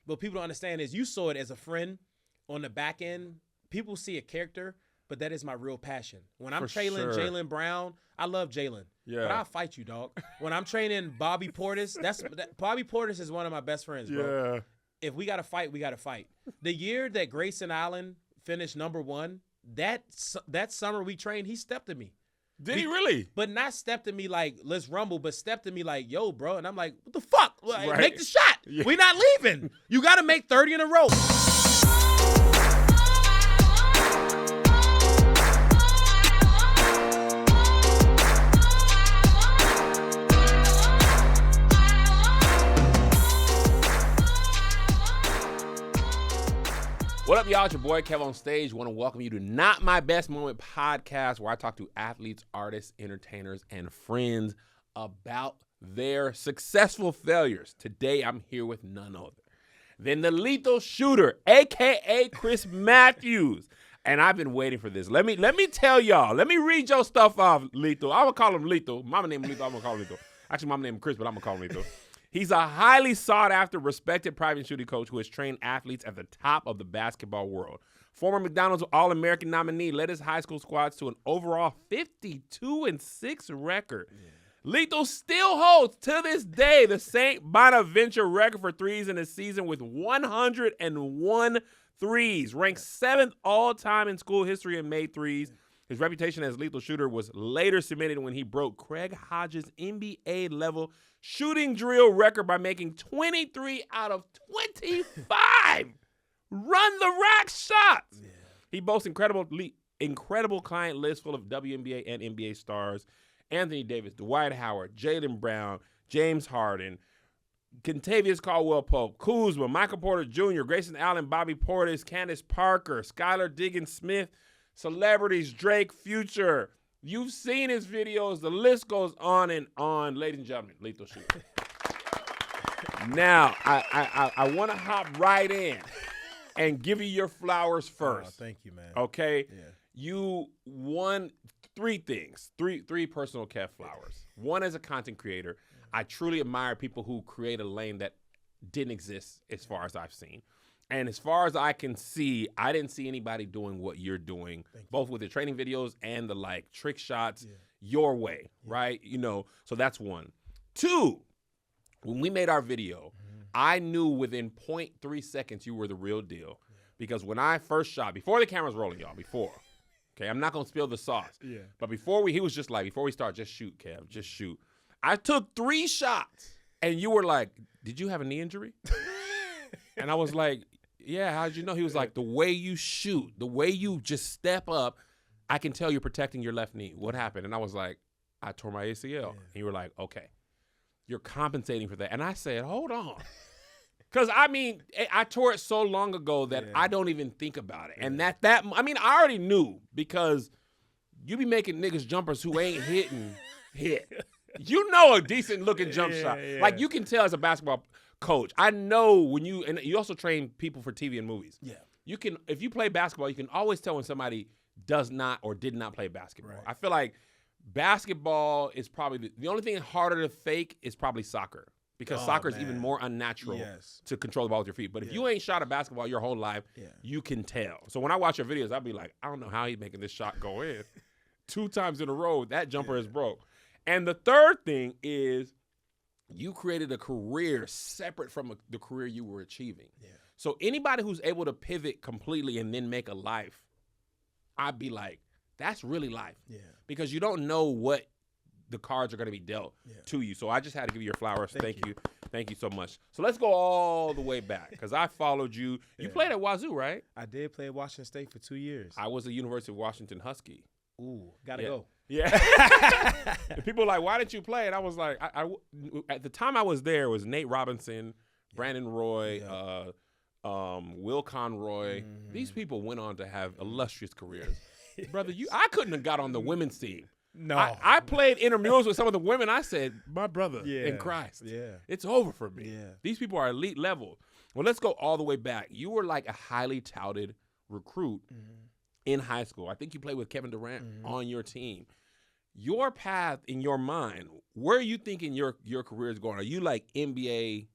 What people don't understand is you saw it as a friend on the back end. People see a character, but that is my real passion. When I'm trailing Jaylen Brown, I love Jaylen. Yeah. But I'll fight you, dog. When I'm training Bobby Portis, Bobby Portis is one of my best friends, bro. Yeah. If we got to fight, we got to fight. The year that Grayson Allen finished #1, that summer we trained, he stepped at me. Did he really? But not stepped at me like, let's rumble, but stepped at me like, yo, bro. And I'm like, what the fuck? Right. Make the shot. Yeah. We not leaving. You got to make 30 in a row. What up, y'all? It's your boy, KevOnStage. Want to welcome you to Not My Best Moment podcast, where I talk to athletes, artists, entertainers, and friends about their successful failures. Today, I'm here with none other than the lethal shooter, a.k.a. Chris Matthews. And I've been waiting for this. Let me tell y'all. Let me read your stuff off, Lethal. I'm going to call him Lethal. Mama named him Lethal. I'm going to call him Lethal. Actually, mama named him Chris, but I'm going to call him Lethal. He's a highly sought-after, respected private shooting coach who has trained athletes at the top of the basketball world. Former McDonald's All-American nominee led his high school squads to an overall 52-6 record. Yeah. Lethal still holds, to this day, the St. Bonaventure record for threes in a season with 101 threes. Ranked 7th all-time in school history in made threes. His reputation as lethal shooter was later cemented when he broke Craig Hodges' NBA-level shooting drill record by making 23 out of 25 run-the-rack shots. Yeah. He boasts incredible client lists full of WNBA and NBA stars: Anthony Davis, Dwight Howard, Jaylen Brown, James Harden, Kentavious Caldwell-Pope, Kuzma, Michael Porter Jr., Grayson Allen, Bobby Portis, Candace Parker, Skylar Diggins-Smith, celebrities, Drake, Future. You've seen his videos. The list goes on and on. Ladies and gentlemen, Lethal Shooter. Now, I want to hop right in and give you your flowers first. Oh, thank you, man. Okay? Yeah. You won 3 things, three personal Kev flowers. One, as a content creator, I truly admire people who create a lane that didn't exist as far as I've seen. And as far as I can see, I didn't see anybody doing what you're doing, both with the training videos and the trick shots your way, right? You know, so that's one. 2, when we made our video, I knew within 0.3 seconds you were the real deal. Because when I first shot, before the camera's rolling, y'all, okay, I'm not going to spill the sauce. Yeah. But he was just like, before we start, just shoot, Kev, just shoot. I took 3 shots, and you were like, did you have a knee injury? And I was like, yeah, how'd you know? He was like, the way you shoot, the way you just step up, I can tell you're protecting your left knee. What happened? And I was like, I tore my ACL. Yeah. And you were like, okay, you're compensating for that. And I said, hold on. Because, I tore it so long ago that I don't even think about it. And I already knew, because you be making niggas jumpers who ain't hit. You know a decent-looking jump shot. Yeah. Like, you can tell as a basketball coach. I know and you also train people for TV and movies. Yeah. You can, if you play basketball, you can always tell when somebody does not or did not play basketball. Right. I feel like basketball is probably the only thing harder to fake is probably soccer, because soccer is even more unnatural to control the ball with your feet. But if you ain't shot a basketball your whole life, you can tell. So when I watch your videos, I'll be like, I don't know how he's making this shot go in. 2 times in a row, that jumper is broke. And the third thing is, you created a career separate from the career you were achieving. Yeah. So anybody who's able to pivot completely and then make a life, I'd be like, that's really life. Yeah. Because you don't know what the cards are going to be dealt to you. So I just had to give you your flowers. Thank you. Thank you so much. So let's go all the way back, because I followed you. You played at Wazoo, right? I did play at Washington State for 2 years. I was a University of Washington Husky. Ooh, gotta go. Yeah. People were like, why didn't you play? And I was like, at the time I was there, it was Nate Robinson, Brandon Roy, Will Conroy. Mm-hmm. These people went on to have illustrious careers. Brother, I couldn't have got on the women's team. No. I played intramurals with some of the women. I said, my brother in Christ. Yeah. It's over for me. Yeah. These people are elite level. Well, let's go all the way back. You were like a highly touted recruit in high school. I think you played with Kevin Durant on your team. Your path in your mind, where are you thinking your career is going? Are you like NBA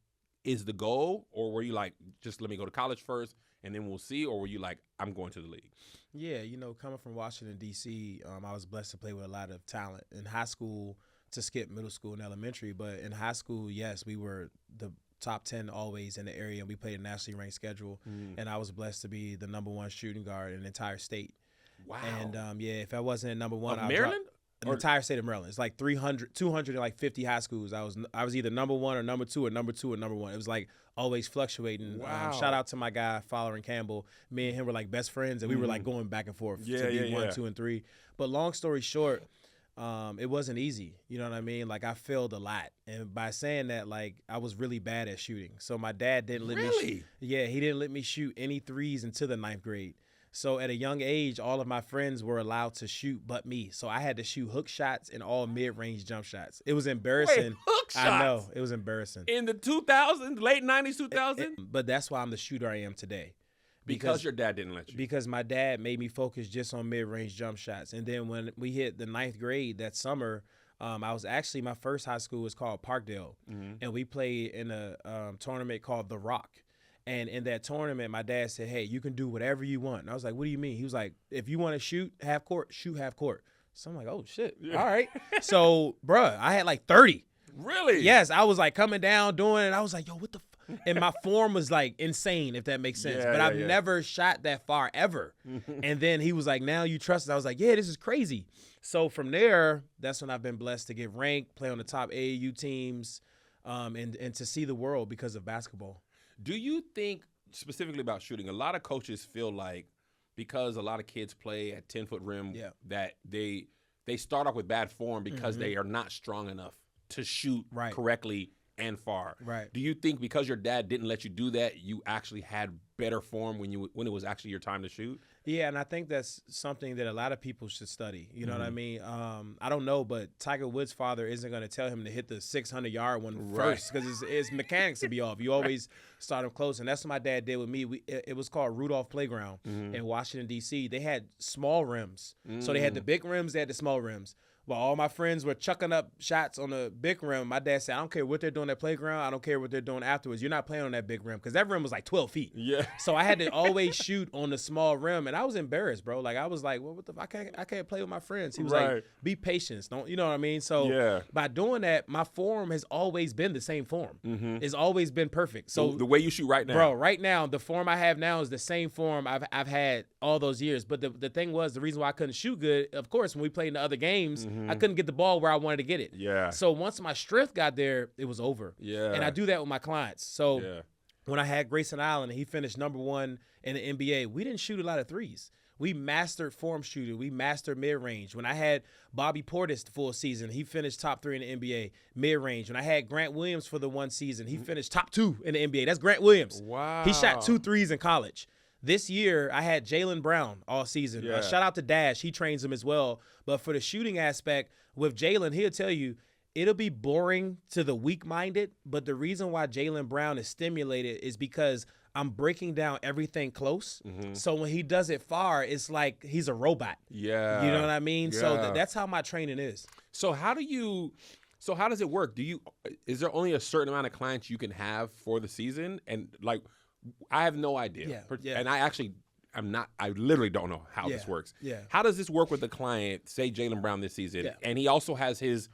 is the goal, or were you like, just let me go to college first and then we'll see, or were you like, I'm going to the league? Yeah, coming from Washington, D.C., I was blessed to play with a lot of talent. In high school, to skip middle school and elementary, but in high school, yes, we were the top 10 always in the area, and we played a nationally ranked schedule, and I was blessed to be the #1 shooting guard in the entire state. Wow. And, if I wasn't #1, Of Maryland? In the entire state of Maryland. It's like 250 high schools. I was either #1 or #2 or #2 or #1. It was like always fluctuating. Wow. Shout out to my guy, Following Campbell. Me and him were like best friends, and we were like going back and forth to be 1, 2, and 3. But long story short, it wasn't easy. You know what I mean? Like, I failed a lot. And by saying that, like, I was really bad at shooting. So my dad didn't let me shoot. Yeah, he didn't let me shoot any threes until the 9th grade. So at a young age, all of my friends were allowed to shoot but me. So I had to shoot hook shots and all mid-range jump shots. It was embarrassing. Wait, hook shots? I know. It was embarrassing. In the 2000s, late 90s, 2000s? But that's why I'm the shooter I am today. Because your dad didn't let you? Because my dad made me focus just on mid-range jump shots. And then when we hit the 9th grade that summer, I was actually, my first high school was called Parkdale. And we played in a tournament called The Rock. And in that tournament, my dad said, hey, you can do whatever you want. And I was like, what do you mean? He was like, if you want to shoot half court, shoot half court. So I'm like, oh, shit. Yeah. All right. So, bruh, I had like 30. Really? Yes. I was like coming down, doing it. I was like, yo, what the and my form was like insane, if that makes sense. But I've never shot that far ever. And then he was like, now you trust it. I was like, yeah, this is crazy. So from there, that's when I've been blessed to get ranked, play on the top AAU teams, and to see the world because of basketball. Do you think, specifically about shooting, a lot of coaches feel like because a lot of kids play at 10-foot rim that they start off with bad form because they are not strong enough to shoot correctly and far. Right. Do you think because your dad didn't let you do that, you actually had better form when it was actually your time to shoot? Yeah, and I think that's something that a lot of people should study. You know what I mean? I don't know, but Tiger Woods' father isn't going to tell him to hit the 600-yard one first because it's mechanics to be off. You always start him close, and that's what my dad did with me. It was called Rudolph Playground in Washington, D.C. They had small rims. So they had the big rims, they had the small rims. While all my friends were chucking up shots on the big rim, my dad said, I don't care what they're doing at playground. I don't care what they're doing afterwards. You're not playing on that big rim because that rim was like 12 feet. Yeah. So I had to always shoot on the small rim, and I was embarrassed, bro. Like, I was like, well, what the I can't play with my friends. He was like, be patient. Don't you know what I mean? So by doing that, my form has always been the same form. It's always been perfect. So the way you shoot right now. Bro, right now, the form I have now is the same form I've had all those years. But the thing was, the reason why I couldn't shoot good, of course, when we played in the other games, I couldn't get the ball where I wanted to get it. Yeah. So once my strength got there, it was over. Yeah. And I do that with my clients. So when I had Grayson Allen and he finished #1 in the NBA, we didn't shoot a lot of threes. We mastered form shooting. We mastered mid-range. When I had Bobby Portis the full season, he finished top 3 in the NBA, mid-range. When I had Grant Williams for the one season, he finished top 2 in the NBA. That's Grant Williams. Wow. He shot 2 threes in college. This year, I had Jaylen Brown all season. Shout out to Dash. He trains him as well. But for the shooting aspect, with Jaylen, he'll tell you, it'll be boring to the weak-minded, but the reason why Jaylen Brown is stimulated is because I'm breaking down everything close. So when he does it far, it's like he's a robot. Yeah. You know what I mean? Yeah. So that's how my training is. So how does it work? Is there only a certain amount of clients you can have for the season? And like, I have no idea. Yeah. And I literally don't know how this works. Yeah. How does this work with a client, say Jaylen Brown this season, and he also has his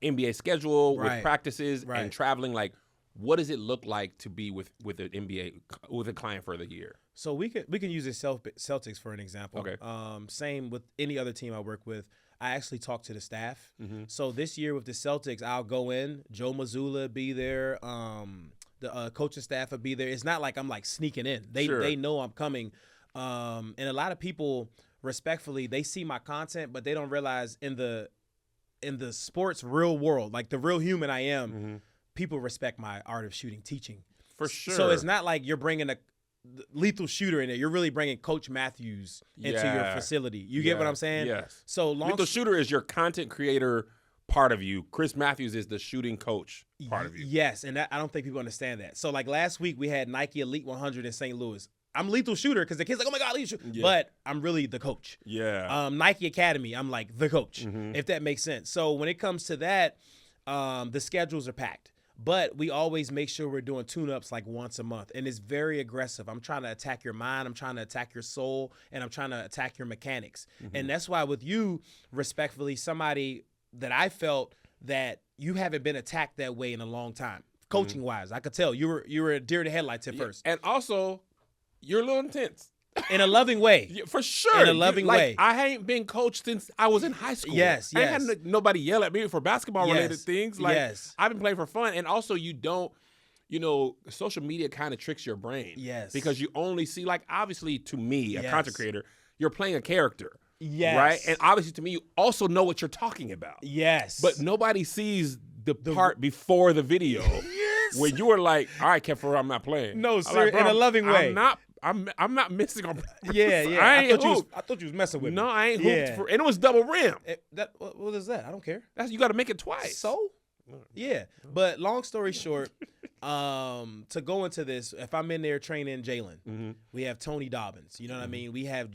NBA schedule with practices and traveling? Like, what does it look like to be with an NBA, with a client for the year? So we can use the Celtics for an example. Okay. Same with any other team I work with. I actually talk to the staff. So this year with the Celtics, I'll go in. Joe Mazzulla be there. The coaching staff will be there. It's not like I'm like sneaking in. They know I'm coming. And a lot of people, respectfully, they see my content, but they don't realize in the sports real world, like the real human I am, people respect my art of shooting, teaching. For sure. So it's not like you're bringing a lethal shooter in there. You're really bringing Coach Matthews into your facility. You get what I'm saying? Yes. So lethal shooter is your content creator part of you. Chris Matthews is the shooting coach part of you. Yes, and I don't think people understand that. So like last week we had Nike Elite 100 in St. Louis. I'm lethal shooter because the kids like, oh my God, lethal shooter. But I'm really the coach. Yeah. Nike Academy, I'm like the coach, if that makes sense. So when it comes to that, the schedules are packed. But we always make sure we're doing tune-ups like once a month. And it's very aggressive. I'm trying to attack your mind. I'm trying to attack your soul. And I'm trying to attack your mechanics. And that's why with you, respectfully, somebody that I felt that you haven't been attacked that way in a long time. Coaching-wise, I could tell. You were a deer to headlights at first. And also, you're a little intense. In a loving way. Yeah, for sure. In a loving way. I ain't been coached since I was in high school. Yes. I ain't had nobody yell at me for basketball-related things. Like, I've been playing for fun. And also, you don't, social media kind of tricks your brain. Yes. Because you only see, like, obviously, to me, a content creator, you're playing a character. Yes. Right? And obviously, to me, you also know what you're talking about. Yes. But nobody sees the part before the video. When you were like, all right, Kev, I'm not playing. No, sir, in a loving way. I'm not missing on purpose. Yeah. I thought you was messing with me. No, I ain't hooped and it was double rim. What is that? I don't care. You got to make it twice. So? Yeah. But long story short, to go into this, if I'm in there training Jalen, we have Tony Dobbins. You know what I mean? We have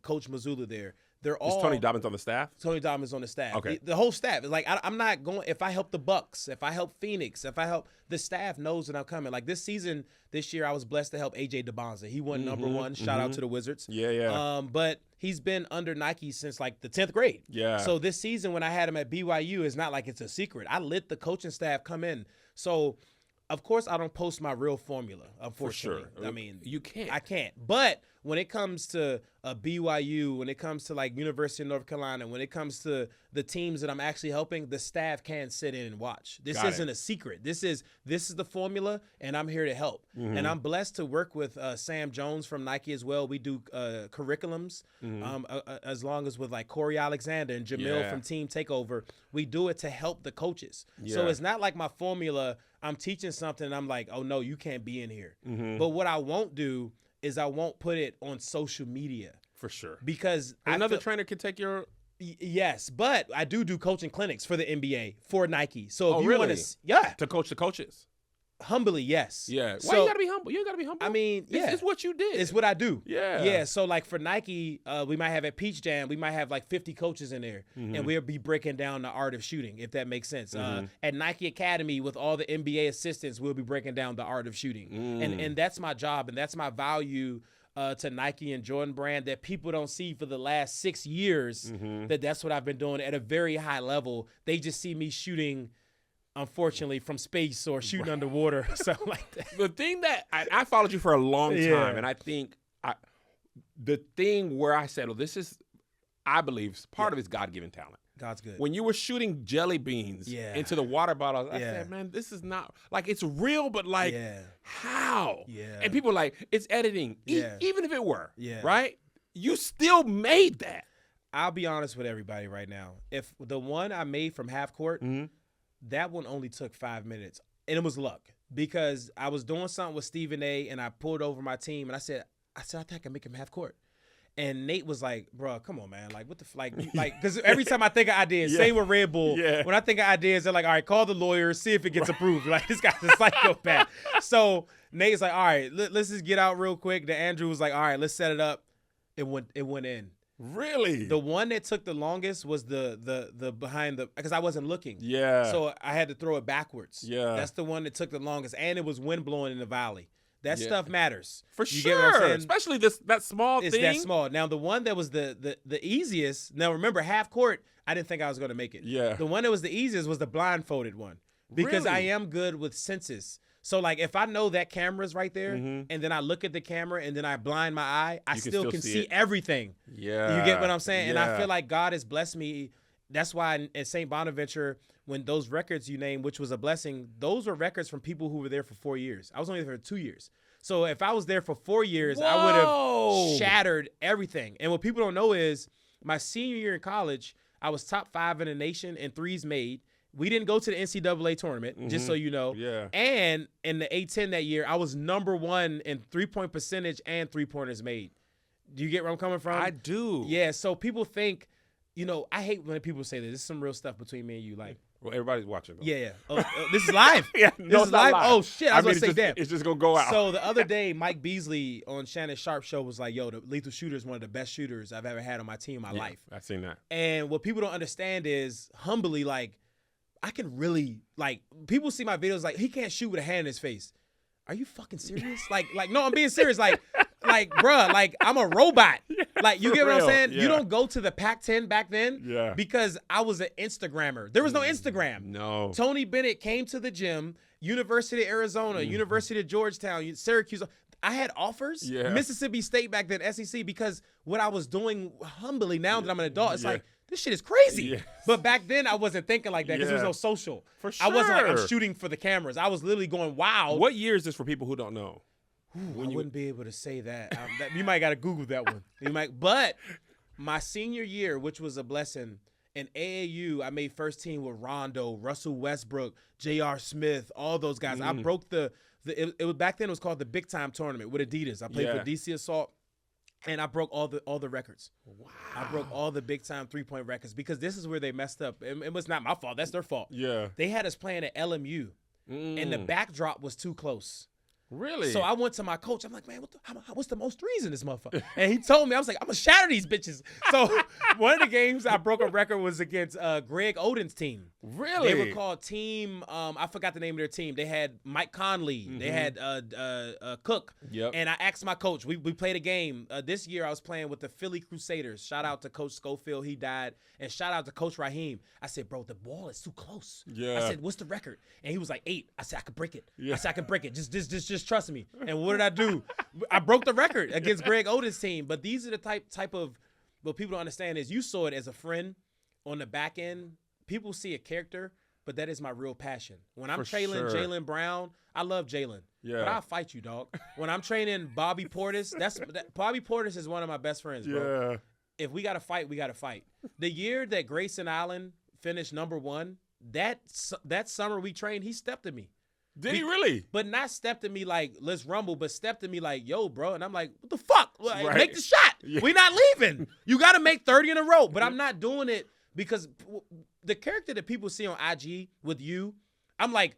Coach Mazzulla there. They're all. Is Tony Dobbins on the staff? Tony Dobbins on the staff. Okay. The whole staff is like, I'm not going. If I help the Bucks, if I help Phoenix, if I help the staff knows that I'm coming. Like this year, I was blessed to help AJ DeBonza. He won number one. Shout out to the Wizards. Yeah. But he's been under Nike since like the 10th grade. Yeah. So this season when I had him at BYU, it's not like it's a secret. I let the coaching staff come in. So. Of course, I don't post my real formula, unfortunately. For sure. I mean, you can't. I can't. But when it comes to a BYU, when it comes to like University of North Carolina, when it comes to the teams that I'm actually helping, the staff can sit in and watch. This isn't a secret. This is the formula, and I'm here to help. And I'm blessed to work with Sam Jones from Nike as well. We do curriculums, as long as with like Corey Alexander and Jamil from Team Takeover. We do it to help the coaches. So it's not like my formula. I'm teaching something and I'm like, oh, no, you can't be in here. But what I won't do is I won't put it on social media. For sure. Because another trainer can take your – yes, but I do coaching clinics for the NBA, for Nike. So if you really? Want to – to coach the coaches. Humbly, yes. Yeah. Why you got to be humble? You ain't got to be humble. I mean, It's what you did. It's what I do. Yeah. Yeah. So, like, for Nike, we might have at Peach Jam, we might have, like, 50 coaches in there, and we'll be breaking down the art of shooting, if that makes sense. At Nike Academy, with all the NBA assistants, we'll be breaking down the art of shooting. And that's my job, and that's my value to Nike and Jordan Brand that people don't see for the last 6 years, that's what I've been doing at a very high level. They just see me shooting – unfortunately, from space or shooting underwater, something like that. The thing that I followed you for a long time, and I think the thing where I said, well, this is, I believe, part of it's God-given talent. God's good. When you were shooting jelly beans into the water bottles, I said, man, this is not, like, it's real, but like, how? Yeah. And people are like, it's editing. Even if it were, right? You still made that. I'll be honest with everybody right now. If the one I made from half court, that one only took 5 minutes, and it was luck because I was doing something with Stephen A. and I pulled over my team and I said, I think I can make him half court. And Nate was like, bro, come on, man. Like, what the, like, because every time I think of ideas, same with Red Bull. When I think of ideas, they're like, all right, call the lawyer, see if it gets approved. Like, this guy's a psychopath. So Nate's like, all right, let's just get out real quick. Then Andrew was like, all right, let's set it up. It went in. Really? The one that took the longest was the behind the, because I wasn't looking. Yeah. So I had to throw it backwards. Yeah. That's the one that took the longest, and it was wind blowing in the valley. That stuff matters. For you sure. Get what I'm saying? Especially that small it's thing. It's that small. Now, the one that was the easiest, now remember, half court, I didn't think I was going to make it. Yeah. The one that was the easiest was the blindfolded one because I am good with senses. So, like, if I know that camera's right there and then I look at the camera and then I blind my eye, I still can see everything. Yeah. You get what I'm saying? And I feel like God has blessed me. That's why in St. Bonaventure, when those records you named, which was a blessing, those were records from people who were there for 4 years. I was only there for 2 years. So if I was there for 4 years, I would have shattered everything. And what people don't know is my senior year in college, I was top 5 in the nation in threes made. We didn't go to the NCAA tournament, just so you know. Yeah. And in the A-10 that year, I was number 1 in three-point percentage and three-pointers made. Do you get where I'm coming from? I do. Yeah, so people think, you know, I hate when people say this. This is some real stuff between me and you. Like, well, everybody's watching, though. Yeah. Oh, this is live. This is live. Oh, shit. I was going to say, damn. It's just going to go out. So the other day, Mike Beasley on Shannon Sharp's show was like, yo, the lethal shooter is one of the best shooters I've ever had on my team in my life. I've seen that. And what people don't understand is, humbly, like, I can really, like, people see my videos like, he can't shoot with a hand in his face. Are you fucking serious? like, no, I'm being serious. Like, bruh, like, I'm a robot. Like, you get what I'm saying? Yeah. You don't go to the Pac-10 back then because I was an Instagrammer. There was no Instagram. No. Tony Bennett came to the gym, University of Arizona, University of Georgetown, Syracuse. I had offers, Mississippi State back then, SEC, because what I was doing humbly now that I'm an adult, it's like, this shit is crazy. Yes. But back then, I wasn't thinking like that because there was no social. For sure. I wasn't like, I'm shooting for the cameras. I was literally going wild. What year is this for people who don't know? I wouldn't be able to say that. You might got to Google that one. But my senior year, which was a blessing, in AAU, I made first team with Rondo, Russell Westbrook, J.R. Smith, all those guys. I broke it was back then. It was called the Big Time Tournament with Adidas. I played for DC Assault, and I broke all the records. Wow! I broke all the big time 3-point records because this is where they messed up. It was not my fault. That's their fault. Yeah. They had us playing at LMU, and the backdrop was too close. Really? So I went to my coach. I'm like, man, what's the most threes in this motherfucker? And he told me, I was like, I'm going to shatter these bitches. So one of the games I broke a record was against Greg Oden's team. Really? They were called Team, I forgot the name of their team. They had Mike Conley. They had Cook. Yep. And I asked my coach, we played a game. This year I was playing with the Philly Crusaders. Shout out to Coach Schofield. He died. And shout out to Coach Raheem. I said, bro, the ball is too close. Yeah. I said, what's the record? And he was like, 8. I said, I could break it. Yeah. I said, I could break it. Just trust me. And what did I do? I broke the record against Greg Oden's team. But these are the type of what people don't understand is you saw it as a friend on the back end. People see a character, but that is my real passion. When I'm trailing Jaylen Brown, I love Jaylen. Yeah. But I'll fight you, dog. When I'm training Bobby Portis, Bobby Portis is one of my best friends, bro. Yeah. If we got to fight, we got to fight. The year that Grayson Allen finished #1, that summer we trained, he stepped at me. Did he really? But not stepped at me like, let's rumble, but stepped at me like, yo, bro. And I'm like, what the fuck? Like, make the shot. Yeah. We not leaving. You got to make 30 in a row. But I'm not doing it because the character that people see on IG with you, I'm like,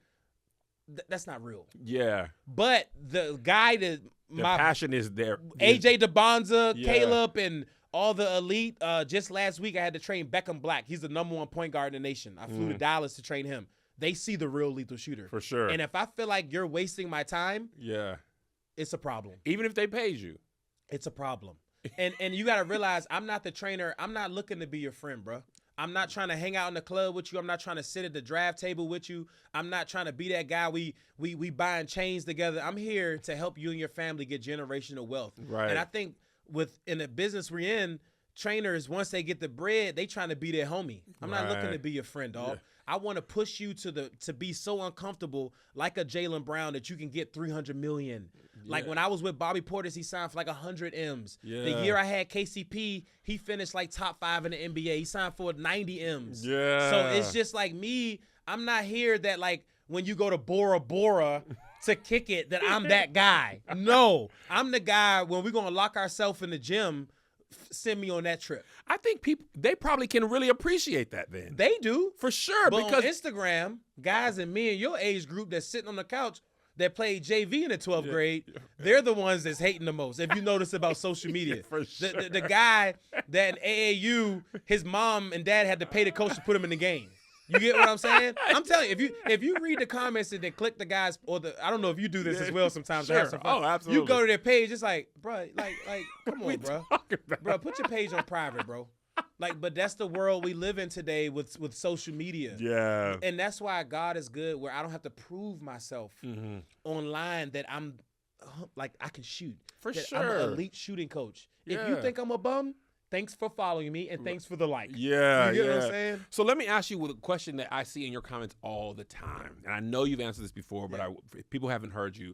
that's not real. Yeah. But the guy that my passion is there. AJ DeBonza, Caleb, and all the elite. Just last week, I had to train Beckham Black. He's the #1 point guard in the nation. I flew to Dallas to train him. They see the real lethal shooter. For sure. And if I feel like you're wasting my time, it's a problem. Even if they paid you. It's a problem. And you got to realize I'm not the trainer. I'm not looking to be your friend, bro. I'm not trying to hang out in the club with you. I'm not trying to sit at the draft table with you. I'm not trying to be that guy we buying chains together. I'm here to help you and your family get generational wealth. Right. And I think in the business we're in, trainers, once they get the bread, they trying to be their homie. I'm not looking to be your friend, dog. Yeah. I want to push you to be so uncomfortable like a Jaylen Brown that you can get $300 million. Yeah. Like when I was with Bobby Portis, he signed for like 100 M's. Yeah. The year I had KCP, he finished like top 5 in the NBA. He signed for 90 M's. Yeah. So it's just like me. I'm not here that like when you go to Bora Bora to kick it that I'm that guy. No, I'm the guy when we're going to lock ourselves in the gym. Send me on that trip. I think they probably can really appreciate that then. They do. For sure. But because on Instagram, guys and me in your age group that's sitting on the couch that played JV in the 12th grade, they're the ones that's hating the most, if you notice about social media. For sure. The guy that in AAU, his mom and dad had to pay the coach to put him in the game. You get what I'm saying? I'm telling you, if you read the comments and then click the guys I don't know if you do this as well sometimes. Sure. Oh, absolutely. You go to their page, it's like, bro, like come on, bro. Bro, put your page on private, bro. Like, but that's the world we live in today with social media. Yeah. And that's why God is good, where I don't have to prove myself online that I'm like I can shoot. For sure. I'm an elite shooting coach. Yeah. If you think I'm a bum, thanks for following me, and thanks for the like. Yeah, you get what I'm saying? So let me ask you a question that I see in your comments all the time, and I know you've answered this before, but if people haven't heard you.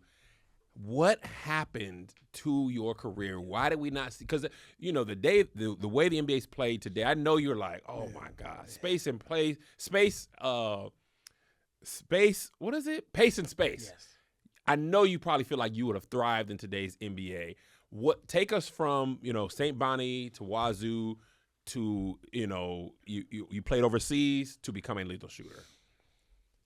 What happened to your career? Why did we not see? Because the way the NBA's played today, I know you're like, oh my God, space and play, space. What is it? Pace and space. Yes. I know you probably feel like you would have thrived in today's NBA. Take us from St. Bonnie to Wazoo to you played overseas to becoming a lethal shooter.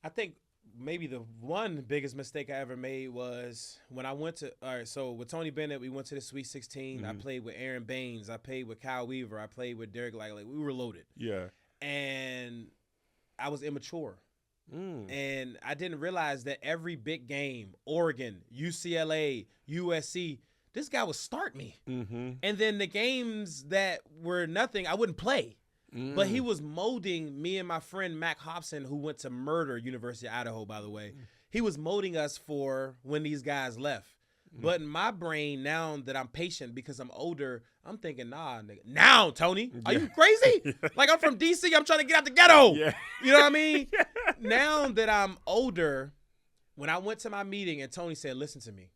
I think maybe the one biggest mistake I ever made was when I went to so with Tony Bennett, we went to the Sweet 16. I played with Aaron Baines. I played with Kyle Weaver. I played with Derek Lively. We were loaded. Yeah. And I was immature. And I didn't realize that every big game, Oregon, UCLA, USC, this guy would start me. And then the games that were nothing, I wouldn't play. But he was molding me and my friend Mac Hobson, who went to University of Idaho, by the way. He was molding us for when these guys left. But in my brain, now that I'm patient because I'm older, I'm thinking, nah, nigga. Now, Tony, are you crazy? Like, I'm from D.C., I'm trying to get out the ghetto. You know what I mean? Now that I'm older, when I went to my meeting and Tony said, listen to me,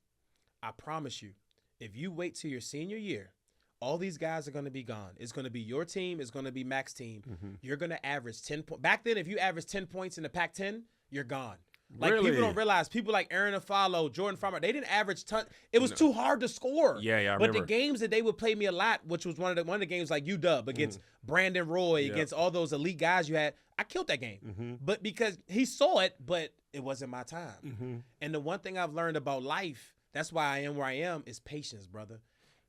I promise you, if you wait till your senior year, all these guys are going to be gone. It's going to be your team. It's going to be Mac's team. You're going to average 10 points. Back then, if you average 10 points in the Pac-10, you're gone. Like, people don't realize, people like Aaron Afalo, Jordan Farmer, they didn't average ton. It was too hard to score. I remember. But the games that they would play me a lot, which was one of the games like UW against Brandon Roy, against all those elite guys you had, I killed that game. But because he saw it, but it wasn't my time. And the one thing I've learned about life, that's why I am where I am, is patience, brother.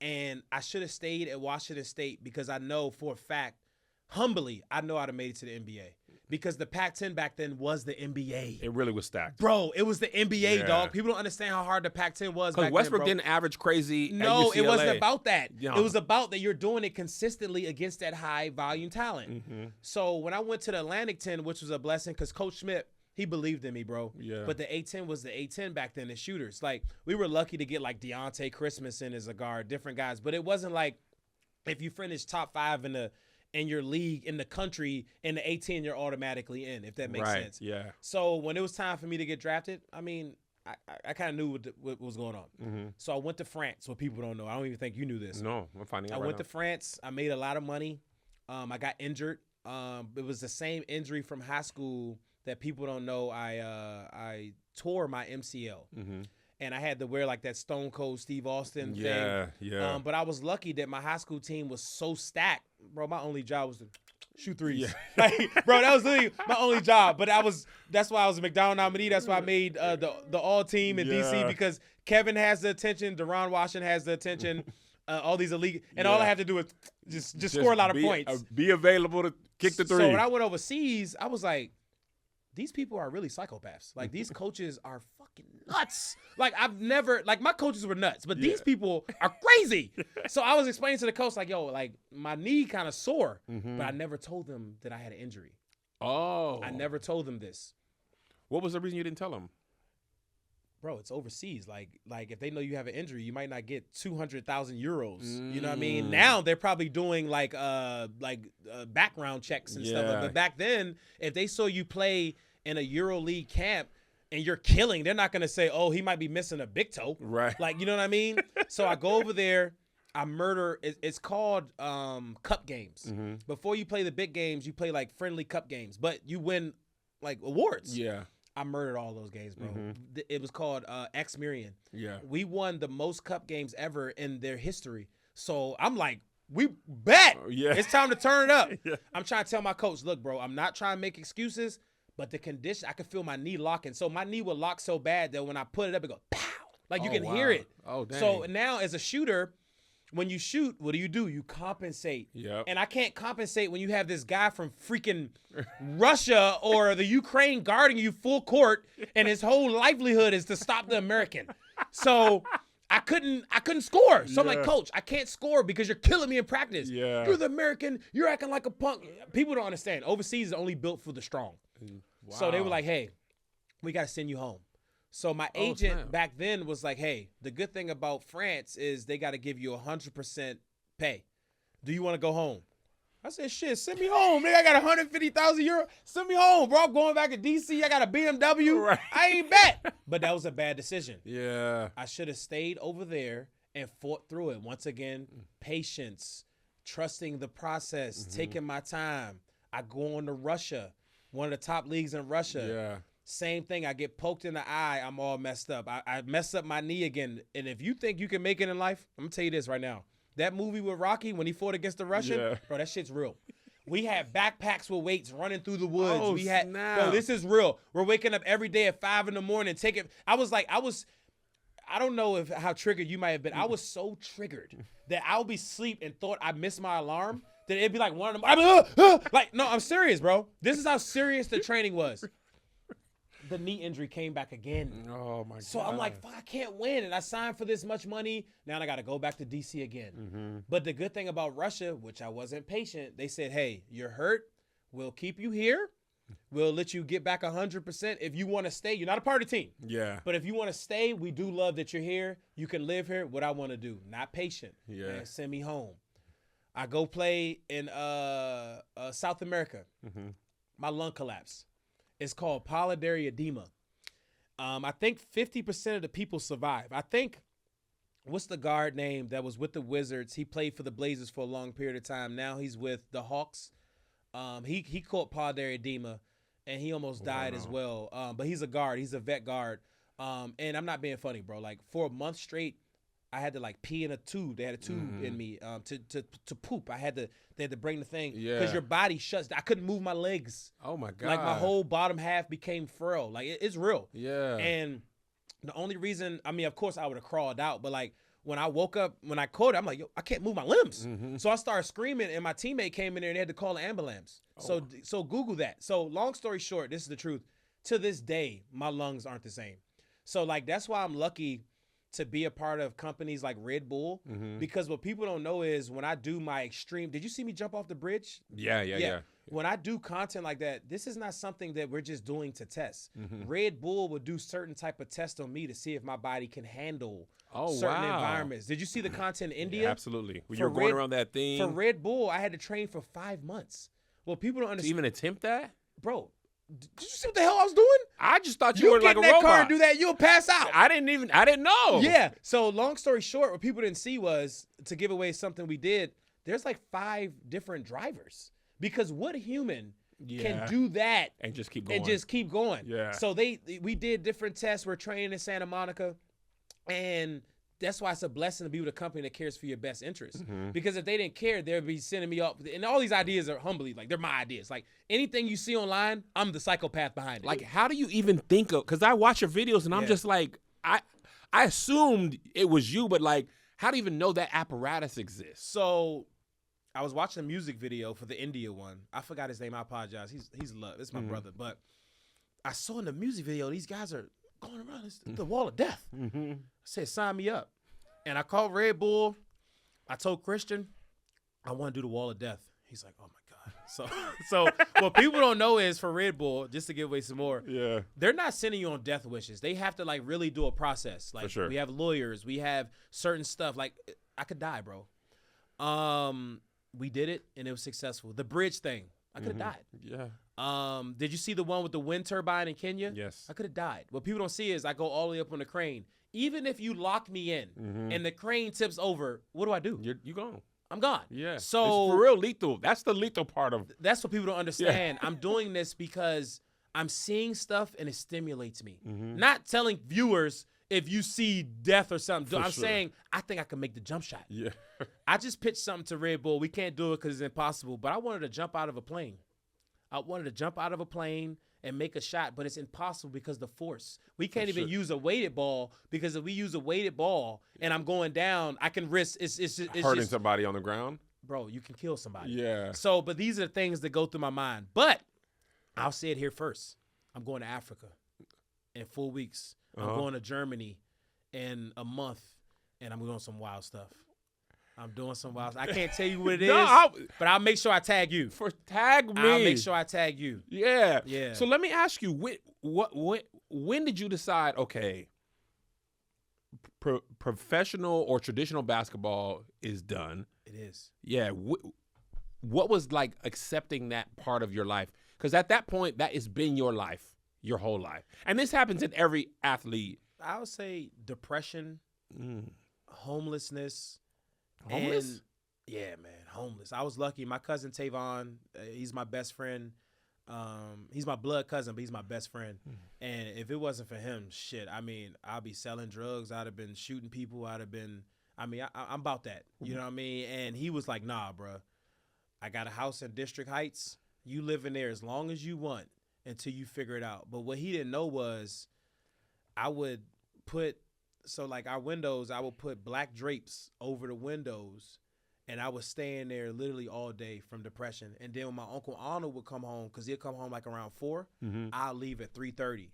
And I should have stayed at Washington State because I know for a fact, humbly, I know I'd have made it to the NBA. Because the Pac-10 back then was the NBA. It really was stacked. Bro, it was the NBA, dog. People don't understand how hard the Pac-10 was back then, Westbrook bro. didn't average crazy No, at UCLA. it wasn't about that. It was about that you're doing it consistently against that high-volume talent. So when I went to the Atlantic 10, which was a blessing because Coach Schmidt, he believed in me, bro. But the A-10 was the A-10 back then, the shooters. Like, we were lucky to get, like, Deontay Christmas in as a guard, different guys. But it wasn't like if you finish top 5 in your league, in the country, in the A-10, you're automatically in, if that makes sense. So when it was time for me to get drafted, I mean, I kind of knew what was going on. So I went to France, what people don't know. I don't even think you knew this. No, I'm finding out I went to France. I made a lot of money. I got injured. It was the same injury from high school that people don't know. I tore my MCL. And I had to wear like that Stone Cold Steve Austin thing. But I was lucky that my high school team was so stacked. Bro, my only job was to shoot threes. Like, bro, that was literally my only job. But that's why I was a McDonald nominee. That's why I made the all team in DC, because Kevin has the attention, Deron Washington has the attention, all these elite, and all I have to do is just score a lot of points. Be available to kick the three. So when I went overseas, I was like, these people are really psychopaths. Like, these coaches are fucking nuts. Like, my coaches were nuts, but these people are crazy. So I was explaining to the coach, like, yo, like, my knee kind of sore, but I never told them that I had an injury. I never told them this. What was the reason you didn't tell them? Bro, it's overseas. Like if they know you have an injury, you might not get 200,000 euros. You know what I mean? Now they're probably doing like background checks and stuff. But back then, if they saw you play in a EuroLeague camp and you're killing, they're not going to say, oh, he might be missing a big toe. Right. Like, you know what I mean? So I go over there. I murder. It's called cup games. Before you play the big games, you play like friendly cup games, but you win like awards. I murdered all those games, bro. It was called X Mirian. We won the most cup games ever in their history. So I'm like, we bet. It's time to turn it up. I'm trying to tell my coach, look, bro, I'm not trying to make excuses, but the condition, I could feel my knee locking. So my knee would lock so bad that when I put it up, it go pow. Like you can hear it. Oh, dang. So now as a shooter, when you shoot, what do? You compensate. And I can't compensate when you have this guy from freaking Russia or the Ukraine guarding you full court, and his whole livelihood is to stop the American. So I couldn't score. So I'm like, coach, I can't score because you're killing me in practice. You're the American. You're acting like a punk. People don't understand. Overseas is only built for the strong. So they were like, hey, we got to send you home. So my agent back then was like, hey, the good thing about France is they got to give you 100% pay. Do you want to go home? I said, shit, send me home. Nigga, I got 150,000 euros. Send me home, bro. I'm going back to D.C. I got a BMW. Right. I ain't bet. But that was a bad decision. I should have stayed over there and fought through it. Once again, patience, trusting the process, taking my time. I go on to Russia, one of the top leagues in Russia. Same thing. I get poked in the eye. I'm all messed up. I mess up my knee again. And if you think you can make it in life, I'm going to tell you this right now. That movie with Rocky when he fought against the Russian, bro, that shit's real. We had backpacks with weights running through the woods. Bro, this is real. We're waking up every day at 5 a.m. I don't know how triggered you might have been. I was so triggered that I would be asleep and thought I missed my alarm, that it'd be like one of them. Like, no, I'm serious, bro. This is how serious the training was. the knee injury came back again. Oh my god! So I'm like, fuck, I can't win, and I signed for this much money. Now I got to go back to DC again. But the good thing about Russia, which I wasn't patient, they said, hey, you're hurt. We'll keep you here. We'll let you get back 100%. If you want to stay, you're not a part of the team. Yeah. But if you want to stay, we do love that you're here. You can live here. What I want to do, not patient. Yeah. Man, send me home. I go play in South America. My lung collapsed. It's called pulmonary edema. I think 50% of the people survive. I think, what's the guard name that was with the Wizards? He played for the Blazers for a long period of time. Now he's with the Hawks. He caught pulmonary edema, and he almost died as well. But he's a guard. He's a vet guard. And I'm not being funny, bro. Like, for a month straight, I had to like pee in a tube. They had a tube in me to poop. They had to bring the thing because your body shuts. I couldn't move my legs. Oh my god! Like my whole bottom half became frail. Like it's real. Yeah. And the only reason, I mean, of course, I would have crawled out, but like when I woke up, when I caught it, I'm like, yo, I can't move my limbs. So I started screaming, and my teammate came in there and they had to call an ambulance. So Google that. So long story short, this is the truth. To this day, my lungs aren't the same. So like that's why I'm lucky to be a part of companies like Red Bull, because what people don't know is when I do my extreme, did you see me jump off the bridge? Yeah. When I do content like that, this is not something that we're just doing to test. Red Bull would do certain type of tests on me to see if my body can handle certain environments. Did you see the content in India? Yeah, absolutely. When you're going around that thing. For Red Bull, I had to train for 5 months. Well, people don't understand. To even attempt that? Bro, did you see what the hell I was doing? I just thought you were like a robot. You get in that car and do that, you'll pass out. I didn't know. Yeah. So long story short, what people didn't see was, to give away something we did, there's like 5 different drivers. Because what human can do that and just keep going? Yeah. So we did different tests. We're training in Santa Monica, and that's why it's a blessing to be with a company that cares for your best interest. Because if they didn't care, they'd be sending me up. And all these ideas are humbly, like, they're my ideas. Like, anything you see online, I'm the psychopath behind it. Like, how do you even think of, because I watch your videos and I'm just like, I assumed it was you, but like, how do you even know that apparatus exists? So I was watching a music video for the India one. I forgot his name. I apologize. He's love. It's my brother. But I saw in the music video, these guys are going around. It's the wall of death. I said, sign me up. And I called Red Bull. I told Christian, I want to do the wall of death. He's like, oh my God. So what people don't know is, for Red Bull, just to give away some more, they're not sending you on death wishes. They have to like really do a process. Like, we have lawyers, we have certain stuff. Like, I could die, bro. We did it and it was successful. The bridge thing, I could have died. Yeah. Did you see the one with the wind turbine in Kenya? Yes. I could have died. What people don't see is I go all the way up on the crane. Even if you lock me in and the crane tips over, what do I do? You gone. I'm gone. Yeah. So it's for real lethal. That's the lethal part of. That's what people don't understand. I'm doing this because I'm seeing stuff and it stimulates me. Not telling viewers if you see death or something. I'm saying I think I can make the jump shot. Yeah. I just pitched something to Red Bull. We can't do it because it's impossible. But I wanted to jump out of a plane. I wanted to jump out of a plane and make a shot, but it's impossible because of the force. We can't even use a weighted ball, because if we use a weighted ball and I'm going down, I can risk it's hurting somebody on the ground. Bro, you can kill somebody. Yeah. So, but these are the things that go through my mind. But I'll say it here first. I'm going to Africa in 4 weeks. I'm going to Germany in a month, and I'm doing some wild stuff. I'm doing some wild stuff. I can't tell you what it is, but I'll make sure I tag you. Tag me. I'll make sure I tag you. Yeah. Yeah. So let me ask you, when did you decide, okay, professional or traditional basketball is done? It is. Yeah. What was like accepting that part of your life? Because at that point, that has been your life, your whole life. And this happens in every athlete. I would say depression, homelessness. Homeless? And, yeah, man, homeless. I was lucky. My cousin Tavon, he's my best friend. He's my blood cousin, but he's my best friend. And if it wasn't for him, shit, I mean, I'd be selling drugs. I'd have been shooting people. I'm about that. You know what I mean? And he was like, nah, bro. I got a house in District Heights. You live in there as long as you want until you figure it out. But what he didn't know was I would put, so like our windows, I would put black drapes over the windows, and I was staying there literally all day from depression. And then when my Uncle Arnold would come home, because he'd come home like around 4, I'll leave at 3:30.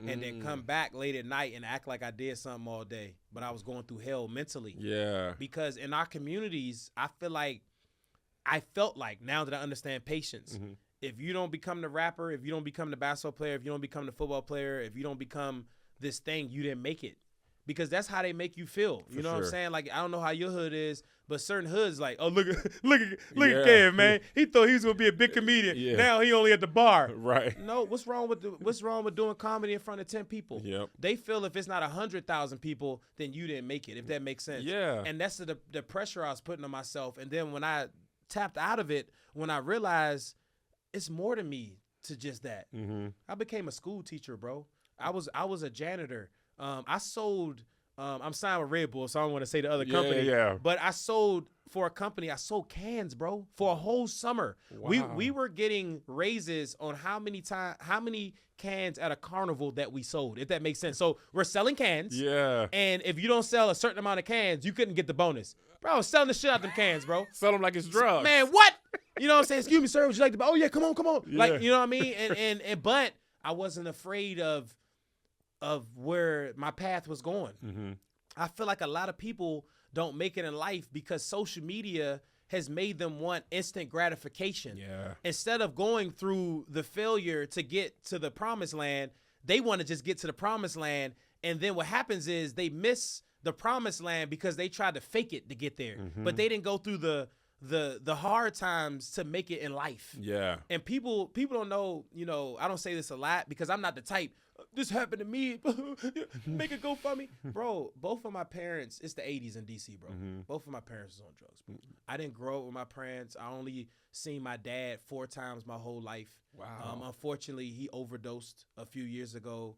and then come back late at night and act like I did something all day, but I was going through hell mentally. Yeah. Because in our communities, I felt like now that I understand patience, if you don't become the rapper, if you don't become the basketball player, if you don't become the football player, if you don't become this thing, you didn't make it. Because that's how they make you feel. You know what I'm saying? Like, I don't know how your hood is, but certain hoods like, oh, look at Kev, man. He thought he was gonna be a big comedian. Yeah. Now he only at the bar. Right. No, what's wrong with doing comedy in front of 10 people? Yep. They feel if it's not 100,000 people, then you didn't make it, if that makes sense. Yeah. And that's the pressure I was putting on myself. And then when I tapped out of it, when I realized it's more to me to just that. I became a school teacher, bro. I was a janitor. I sold. I'm signed with Red Bull, so I don't want to say the other company. Yeah. But I sold for a company. I sold cans, bro, for a whole summer. Wow. We were getting raises on how many cans at a carnival that we sold, if that makes sense. So we're selling cans. Yeah. And if you don't sell a certain amount of cans, you couldn't get the bonus. Bro, I was selling the shit out of them cans, bro. Sell them like it's drugs. Man, what? You know what I'm saying? Excuse me, sir. Would you like to buy? Oh yeah, come on. Yeah. Like, you know what I mean? And but I wasn't afraid of where my path was going. I feel like a lot of people don't make it in life because social media has made them want instant gratification. Yeah. Instead of going through the failure to get to the promised land, they want to just get to the promised land. And then what happens is they miss the promised land because they tried to fake it to get there. But they didn't go through the hard times to make it in life. Yeah. And people don't know, I don't say this a lot because I'm not the type, this happened to me, make it GoFundMe. Bro, both of my parents, it's the 80s in D.C., bro. Both of my parents was on drugs, bro. I didn't grow up with my parents. I only seen my dad 4 times my whole life. Wow. Unfortunately, he overdosed a few years ago.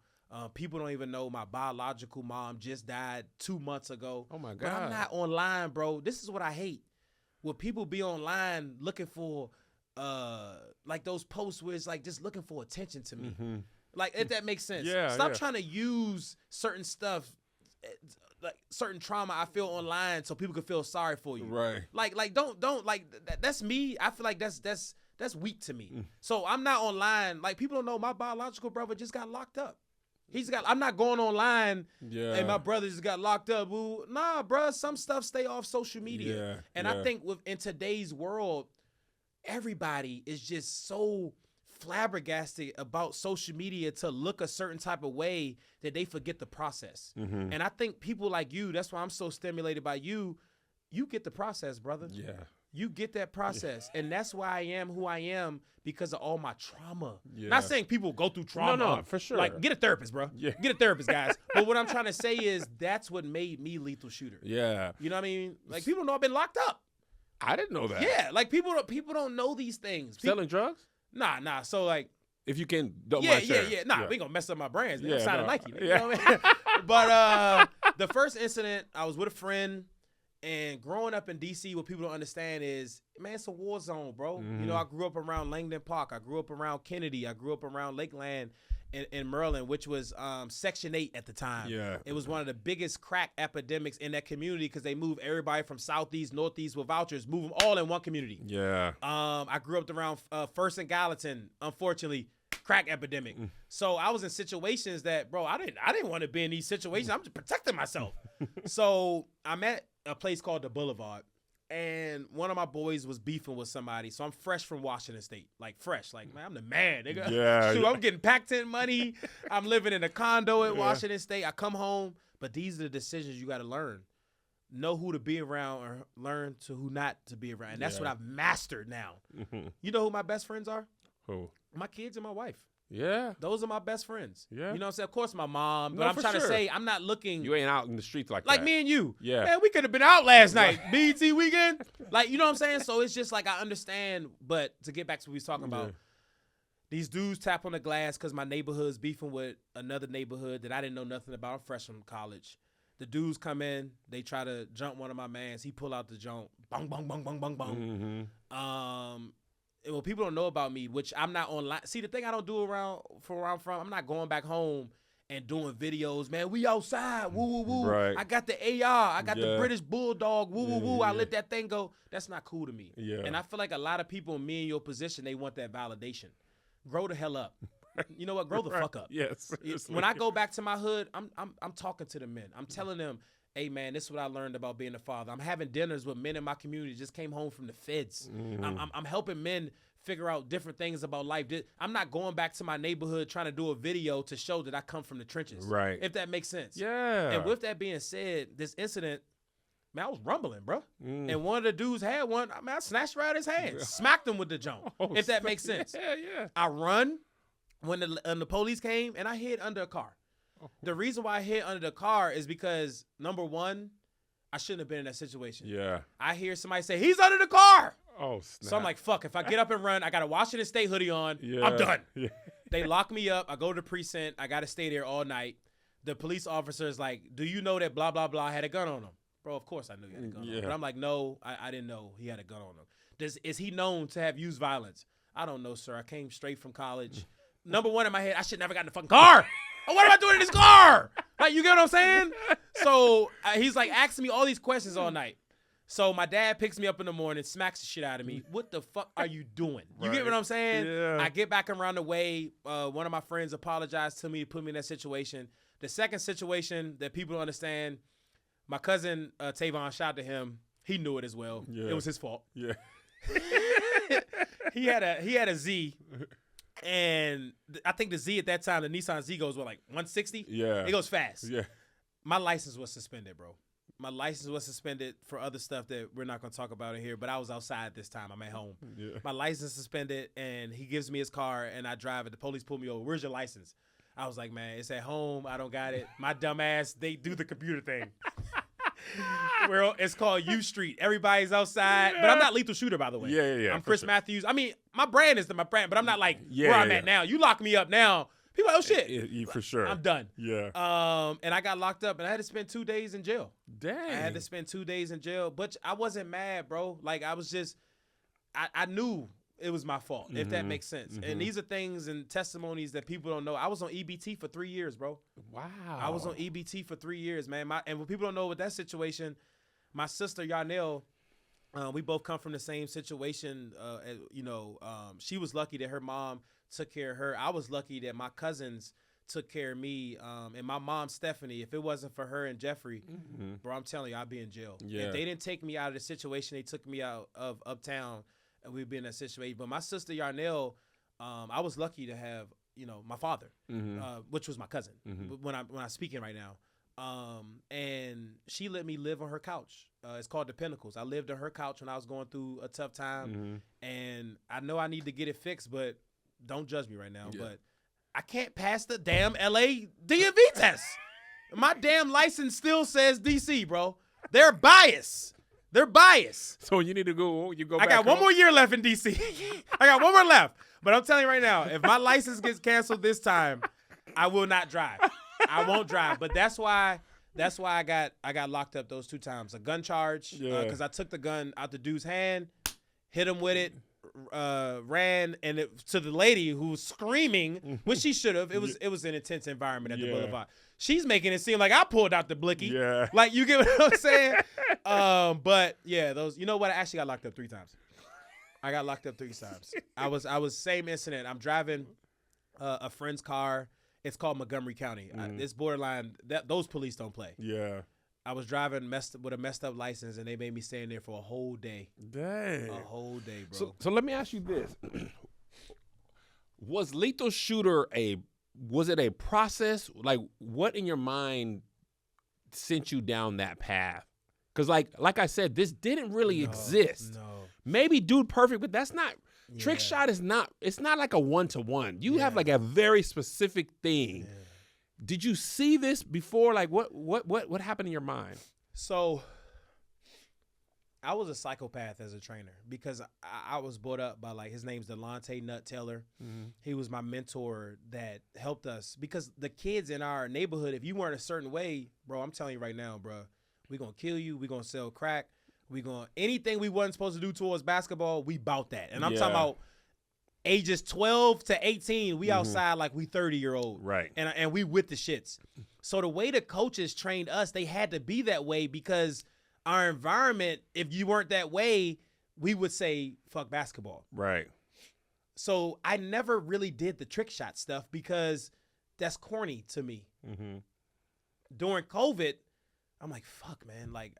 People don't even know my biological mom just died 2 months ago. Oh, my God. But I'm not online, bro. This is what I hate. When people be online looking for, like those posts where it's like just looking for attention to me. Like, if that makes sense. Yeah. Stop trying to use certain stuff, like certain trauma I feel online so people can feel sorry for you. Right. Like don't like that's me. I feel like that's weak to me. So I'm not online. Like, people don't know my biological brother just got locked up. I'm not going online and my brother just got locked up. Well, nah, bro, some stuff stay off social media. I think in today's world, everybody is just so flabbergasted about social media to look a certain type of way that they forget the process. And I think people like you, that's why I'm so stimulated by you. You get the process, brother. Yeah. You get that process. And that's why I am who I am, because of all my trauma. Not saying people go through trauma. No, for sure. Like, get a therapist, bro. Get a therapist, guys. But what I'm trying to say is that's what made me lethal shooter. Yeah. You know what I mean? Like, people know I've been locked up. I didn't know that. Yeah. Like, people don't know these things. Selling drugs? Nah. So, like, if you can, don't mind sharing. Yeah. Nah, we gonna mess up my brands. I'm signing Nike. Yeah. You know what I mean? But the first incident, I was with a friend, and growing up in D.C., what people don't understand is, man, it's a war zone, bro. I grew up around Langdon Park. I grew up around Kennedy. I grew up around Lakeland in Maryland, which was Section 8 at the time. Yeah. It was one of the biggest crack epidemics in that community because they moved everybody from Southeast, Northeast with vouchers, move them all in one community. Yeah. I grew up around First and Gallatin, unfortunately, crack epidemic. So I was in situations that, bro, I didn't want to be in these situations. I'm just protecting myself. So I'm at a place called the Boulevard, and one of my boys was beefing with somebody. So I'm fresh from Washington State, like fresh, like, man, I'm the man, nigga. Yeah. Shoot, I'm getting Pac-10 money. I'm living in a condo in Washington State. I come home, but these are the decisions you got to learn. Know who to be around or learn to who not to be around. And that's what I've mastered now. You know who my best friends are? Who? My kids and my wife. Yeah. Those are my best friends. Yeah. You know what I'm saying? Of course, my mom. But I'm trying to say, I'm not looking. You ain't out in the streets like that. Like me and you. Yeah. Man, we could have been out last night. BET weekend. Like, you know what I'm saying? So it's just like, I understand. But to get back to what we was talking about, these dudes tap on the glass because my neighborhood's beefing with another neighborhood that I didn't know nothing about. I'm fresh from college. The dudes come in. They try to jump one of my mans. He pull out the jump. Bang, bang, bang, bang, bang, bang. And what people don't know about me, which I'm not online. See, the thing I don't do around where I'm from, I'm not going back home and doing videos. Man, we outside. Woo, woo, woo. Right. I got the AR. I got the British Bulldog. Woo, woo, woo. I let that thing go. That's not cool to me. Yeah. And I feel like a lot of people in me in your position, they want that validation. Grow the hell up. You know what? Grow the fuck up. Yes. When I go back to my hood, I'm talking to the men. I'm telling them, hey man, this is what I learned about being a father. I'm having dinners with men in my community just came home from the feds. I'm helping men figure out different things about life. I'm not going back to my neighborhood trying to do a video to show that I come from the trenches. Right. If that makes sense. Yeah. And with that being said, this incident, man, I was rumbling, bro. And one of the dudes had one. I mean, I snatched right out his hand, smacked him with the jump. If that makes sense. Yeah. I run when the police came, and I hid under a car. The reason why I hid under the car is because, number one, I shouldn't have been in that situation. Yeah. I hear somebody say, he's under the car. Oh, snap. So I'm like, fuck, if I get up and run, I got a Washington State hoodie on. Yeah. I'm done. Yeah. They lock me up. I go to the precinct. I got to stay there all night. The police officer is like, do you know that blah, blah, blah had a gun on him? Bro, of course I knew he had a gun on him. But I'm like, no, I didn't know he had a gun on him. Is he known to have used violence? I don't know, sir. I came straight from college. Number one in my head, I should never got in the fucking car. What am I doing in this car? Like, you get what I'm saying? So he's like asking me all these questions all night. So my dad picks me up in the morning, smacks the shit out of me. What the fuck are you doing? You get what I'm saying? Yeah. I get back around the way. One of my friends apologized to me, put me in that situation. The second situation that people don't understand, my cousin Tavon, shout out to him. He knew it as well. Yeah. It was his fault. Yeah. He had a Z. And I think the Z at that time, the Nissan Z goes, 160? Yeah. It goes fast. Yeah. My license was suspended, bro. My license was suspended for other stuff that we're not going to talk about in here, but I was outside this time. I'm at home. Yeah. My license suspended, and he gives me his car, and I drive it. The police pull me over. Where's your license? I was like, man, it's at home. I don't got it. My dumb ass, they do the computer thing. Well, it's called U Street. Everybody's outside. Yeah. But I'm not Lethal Shooter, by the way. Yeah. I'm Chris Matthews. I mean, my brand is my brand, but I'm not like where I'm at now. You lock me up now. People are like, oh, shit. For sure. I'm done. Yeah. And I got locked up, and I had to spend 2 days in jail. Dang. I had to spend 2 days in jail, but I wasn't mad, bro. Like, I was just, I knew it was my fault, if that makes sense. And these are things and testimonies that people don't know. I was on EBT for 3 years, bro. Wow. I was on EBT for 3 years, man. And what people don't know with that situation, my sister, Yarnell, we both come from the same situation. She was lucky that her mom took care of her. I was lucky that my cousins took care of me. And my mom, Stephanie, if it wasn't for her and Jeffrey, bro, I'm telling you, I'd be in jail. Yeah. If they didn't take me out of the situation, they took me out of Uptown, and we'd be in that situation. But my sister, Yarnell, I was lucky to have, my father, which was my cousin, when I'm speaking right now. And she let me live on her couch. It's called the Pinnacles. I lived on her couch when I was going through a tough time. And I know I need to get it fixed, but don't judge me right now. Yeah. But I can't pass the damn LA DMV test. My damn license still says DC, bro. They're biased. So you need to go. You go. I got one more year left in DC. I got one more left. But I'm telling you right now, if my license gets canceled this time, I will not drive. I won't drive. But that's why I got locked up those 2 times. A gun charge, because I took the gun out the dude's hand, hit him with it, ran, and to the lady who was screaming, which she should have. It was an intense environment at the Boulevard. She's making it seem like I pulled out the blicky. Yeah. Like, you get what I'm saying? But yeah, those. You know what? I actually got locked up 3 times. I got locked up 3 times. I was same incident. I'm driving a friend's car. It's called Montgomery County. It's borderline. Those police don't play. Yeah. I was driving with a messed up license, and they made me stay in there for a whole day. Dang. A whole day, bro. So let me ask you this: was Lethal Shooter was it a process? Like, what in your mind sent you down that path? Because like I said, this didn't really exist. No. Maybe Dude Perfect, but that's not. Yeah. Trick Shot is not. It's not like a 1-to-1. You have like a very specific thing. Yeah. Did you see this before? Like, what happened in your mind? So, I was a psychopath as a trainer because I was brought up by, like, his name's Delonte Nut Taylor. He was my mentor that helped us because the kids in our neighborhood, if you weren't a certain way, bro, I'm telling you right now, bro, we're going to kill you. We're going to sell crack. Anything we wasn't supposed to do towards basketball, we bout that. And I'm talking about ages 12 to 18, we outside like we 30-year-old. Right. And we with the shits. So the way the coaches trained us, they had to be that way because our environment, if you weren't that way, we would say, fuck basketball. Right. So I never really did the trick shot stuff because that's corny to me. During COVID, I'm like, fuck, man. Like,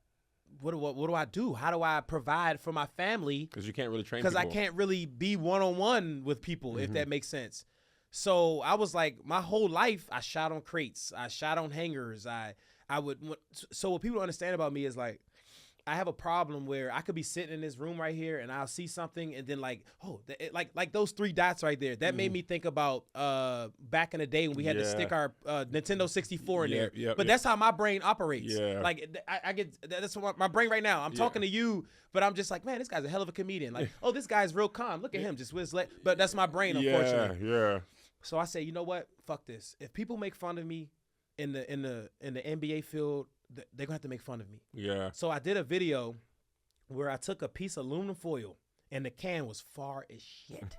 what do I do? How do I provide for my family? Because you can't really train people. Because I can't really be one-on-one with people, if that makes sense. So I was like, my whole life, I shot on crates. I shot on hangers. So what people understand about me is like, I have a problem where I could be sitting in this room right here and I'll see something and then like, like those 3 dots right there. That made me think about back in the day when we had to stick our Nintendo 64 in there. But that's how my brain operates. Like I get that's what my brain right now. I'm talking to you, but I'm just like, man, this guy's a hell of a comedian. Like, oh, this guy's real calm. Look at him, just whiz. But that's my brain, unfortunately. So I say, you know what? Fuck this. If people make fun of me in the NBA field, they're gonna have to make fun of me. So I did a video where I took a piece of aluminum foil and the can was far as shit.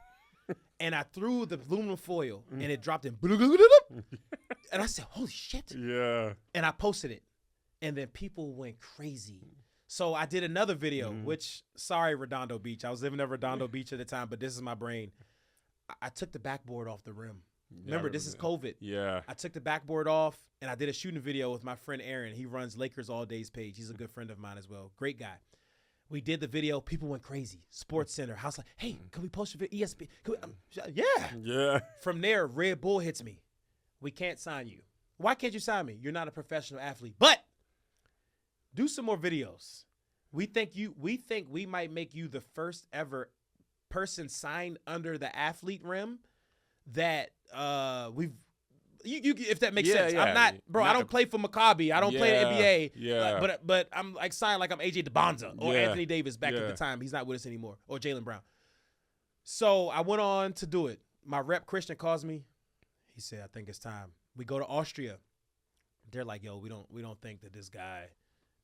And I threw the aluminum foil and it dropped in. And I said, holy shit. And I posted it. And then people went crazy. So I did another video, which, sorry, Redondo Beach. I was living at Redondo Beach at the time, but this is my brain. I took the backboard off the rim. Remember, this is COVID. I took the backboard off, and I did a shooting video with my friend Aaron. He runs Lakers All Days page. He's a good friend of mine as well. Great guy. We did the video. People went crazy. Sports Center. House like, hey, can we post a video? ESPN. Yeah. From there, Red Bull hits me. We can't sign you. Why can't you sign me? You're not a professional athlete. But do some more videos. We think we might make you the first ever person signed under the athlete rim that we've you if that makes sense. I'm not, bro. I don't play for Maccabi. I don't play the NBA. But I'm like signed like I'm AJ DeBonza or Anthony Davis back at the time. He's not with us anymore. Or Jaylen Brown. So I went on to do it. My rep Christian calls me. He said, I think it's time. We go to Austria. They're like, yo, we don't think that this guy,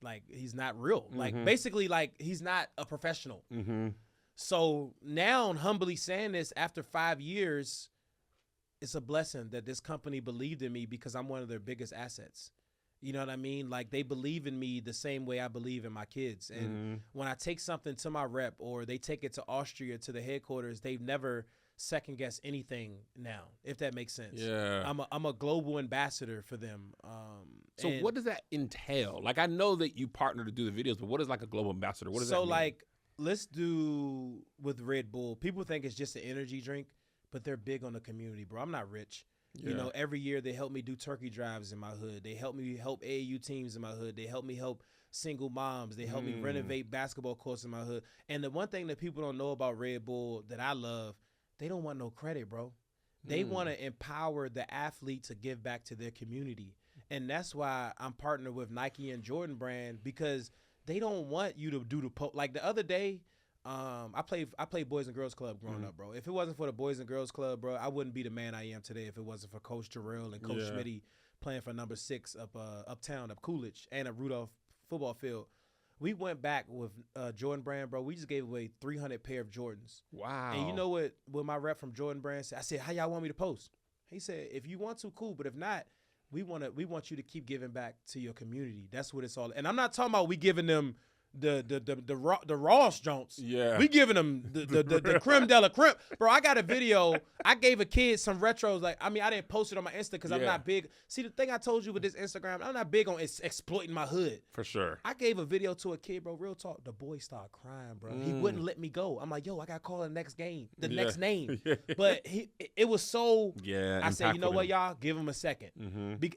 like, he's not real. Like, basically, like, he's not a professional. So now, humbly saying this, after 5 years, it's a blessing that this company believed in me because I'm one of their biggest assets. You know what I mean? Like, they believe in me the same way I believe in my kids. And when I take something to my rep or they take it to Austria, to the headquarters, they've never second guess anything now, if that makes sense. I'm a global ambassador for them. So what does that entail? Like, I know that you partner to do the videos, but what is like a global ambassador? What does that mean? So like, let's do with Red Bull. People think it's just an energy drink, but they're big on the community, bro. I'm not rich. You know, every year they help me do turkey drives in my hood. They help me help AAU teams in my hood. They help me help single moms. They help me renovate basketball courts in my hood. And the one thing that people don't know about Red Bull that I love, they don't want no credit, bro. They want to empower the athlete to give back to their community. And that's why I'm partnered with Nike and Jordan brand, because they don't want you to do the like the other day. I played Boys and Girls Club growing up, bro. If it wasn't for the Boys and Girls Club, bro, I wouldn't be the man I am today if it wasn't for Coach Terrell and Coach Schmitty playing for number 6 uptown, up Coolidge, and at Rudolph football field. We went back with Jordan Brand, bro. We just gave away 300 pair of Jordans. Wow. And you know what my rep from Jordan Brand said? I said, how y'all want me to post? He said, if you want to, cool. But if not, we want you to keep giving back to your community. That's what it's all. And I'm not talking about we giving them the Ross Jones. We giving them the creme de la creme. Bro, I got a video. I gave a kid some retros. Like, I mean, I didn't post it on my Insta because I'm not big. See, the thing I told you with this Instagram, I'm not big on exploiting my hood. For sure. I gave a video to a kid, bro. Real talk. The boy started crying, bro. He wouldn't let me go. I'm like, yo, I got to call the next game, the next name. But it was so, I said, you know what, y'all? Give him a second.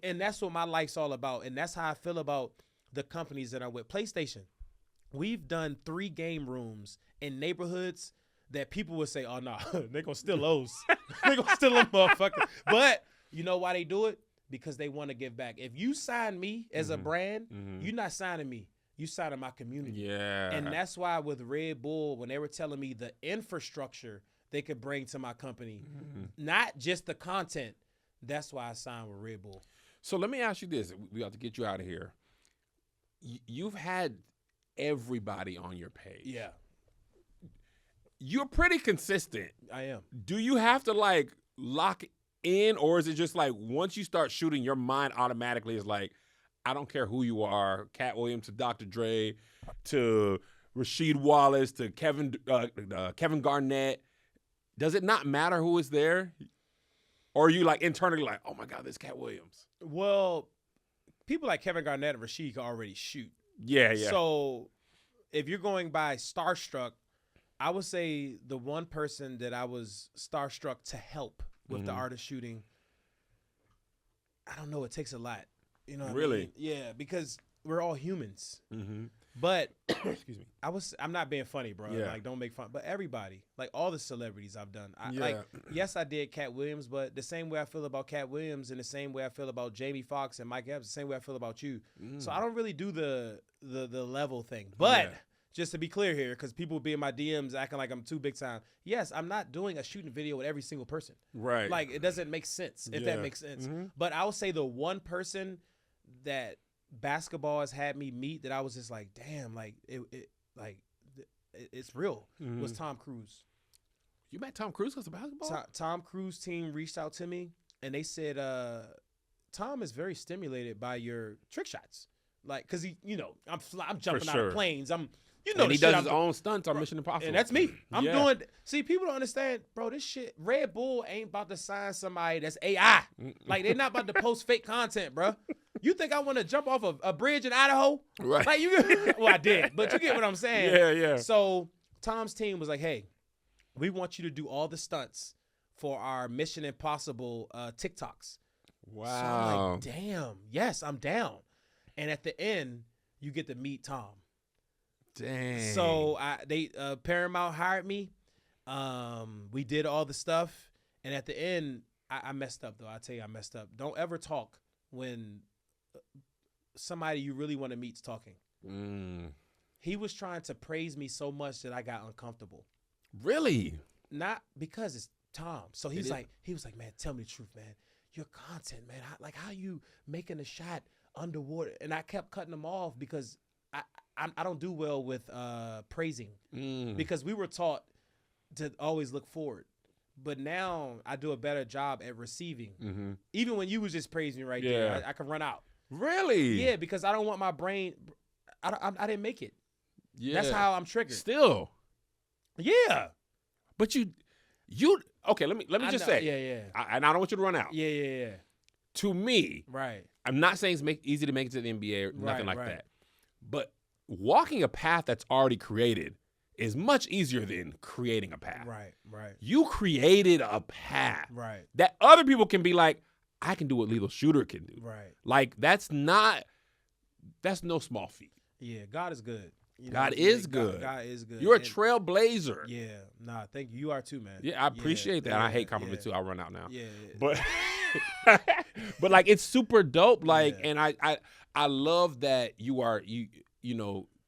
And that's what my life's all about. And that's how I feel about the companies that I'm with. PlayStation. We've done 3 game rooms in neighborhoods that people would say, oh, no, they're going to steal those. They're going to steal them, motherfucker. But you know why they do it? Because they want to give back. If you sign me as a brand, you're not signing me. You signing my community. And that's why with Red Bull, when they were telling me the infrastructure they could bring to my company, not just the content, that's why I signed with Red Bull. So let me ask you this. We have to get you out of here. You've had everybody on your page. You're pretty consistent. I am. Do you have to like lock in, or is it just like once you start shooting, your mind automatically is like, I don't care who you are, Cat Williams to Dr. Dre to Rasheed Wallace to Kevin Garnett. Does it not matter who is there? Or are you like internally like, oh my God, this Cat Williams? Well, people like Kevin Garnett and Rasheed can already shoot. Yeah, yeah. So if you're going by starstruck, I would say the one person that I was starstruck to help with the art of shooting, I don't know, it takes a lot. You know what I mean? Yeah, because we're all humans. But excuse me, I'm not being funny, bro. Yeah. Like, don't make fun. But everybody, like all the celebrities I've done, like, yes, I did Cat Williams, but the same way I feel about Cat Williams and the same way I feel about Jamie Foxx and Mike Epps, the same way I feel about you. So I don't really do the level thing. But just to be clear here, because people be in my DMs acting like I'm too big time. Yes, I'm not doing a shooting video with every single person. Right. Like, it doesn't make sense, if that makes sense. But I would say the one person that basketball has had me meet that I was just like, damn, like it's real, was Tom Cruise. You met Tom Cruise because of basketball? Tom Cruise team reached out to me and they said, Tom is very stimulated by your trick shots. Like, cause he, I'm jumping out of planes. And he does his own stunts on Mission Impossible. And that's me. I'm doing, see, people don't understand, bro, this shit, Red Bull ain't about to sign somebody that's AI. Like, they're not about to post fake content, bro. You think I want to jump off a bridge in Idaho? Right. Like, well, I did, but you get what I'm saying. Yeah, yeah. So Tom's team was like, hey, we want you to do all the stunts for our Mission Impossible TikToks. Wow. So I'm like, damn, yes, I'm down. And at the end, you get to meet Tom. Dang. So Paramount hired me. We did all the stuff. And at the end, I messed up, though. I tell you, I messed up. Don't ever talk when somebody you really want to meet's talking. He was trying to praise me so much that I got uncomfortable. Really? Not because it's Tom. So he was like, man, tell me the truth, man. Your content, man. How you making a shot underwater? And I kept cutting him off because I don't do well with praising because we were taught to always look forward. But now I do a better job at receiving. Even when you was just praising me there, I can run out. Really? Yeah, because I don't want my brain. I didn't make it. Yeah, that's how I'm triggered. Still. Yeah. But you. Okay. Let me just say. Yeah. And I don't want you to run out. Yeah. To me, right. I'm not saying it's easy to make it to the NBA or nothing like that. But walking a path that's already created is much easier than creating a path. Right. You created a path. Right. That other people can be like, I can do what Lethal Shooter can do. Right. Like, that's no small feat. Yeah, God is good. God is good. God is good. You're a trailblazer. Yeah. Nah, thank you. You are too, man. Yeah, I appreciate that. I hate compliments too. I'll run out now. Yeah. But but like, it's super dope. Like, and I love that you are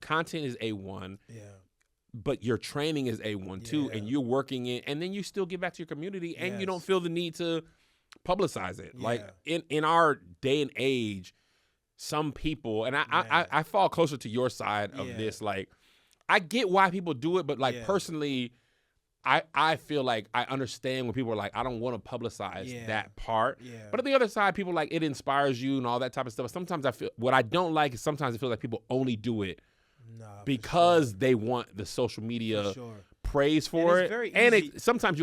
content is A1. Yeah. But your training is A1 too, and you're working it, and then you still give back to your community, and you don't feel the need to publicize it. Yeah. Like in our day and age, some people, and I fall closer to your side of this. Like, I get why people do it, but like personally, I feel like I understand when people are like, I don't want to publicize that part. Yeah. But on the other side, people like, it inspires you and all that type of stuff. Sometimes I feel, what I don't like is sometimes it feels like people only do it because they want the social media praise for it. And sometimes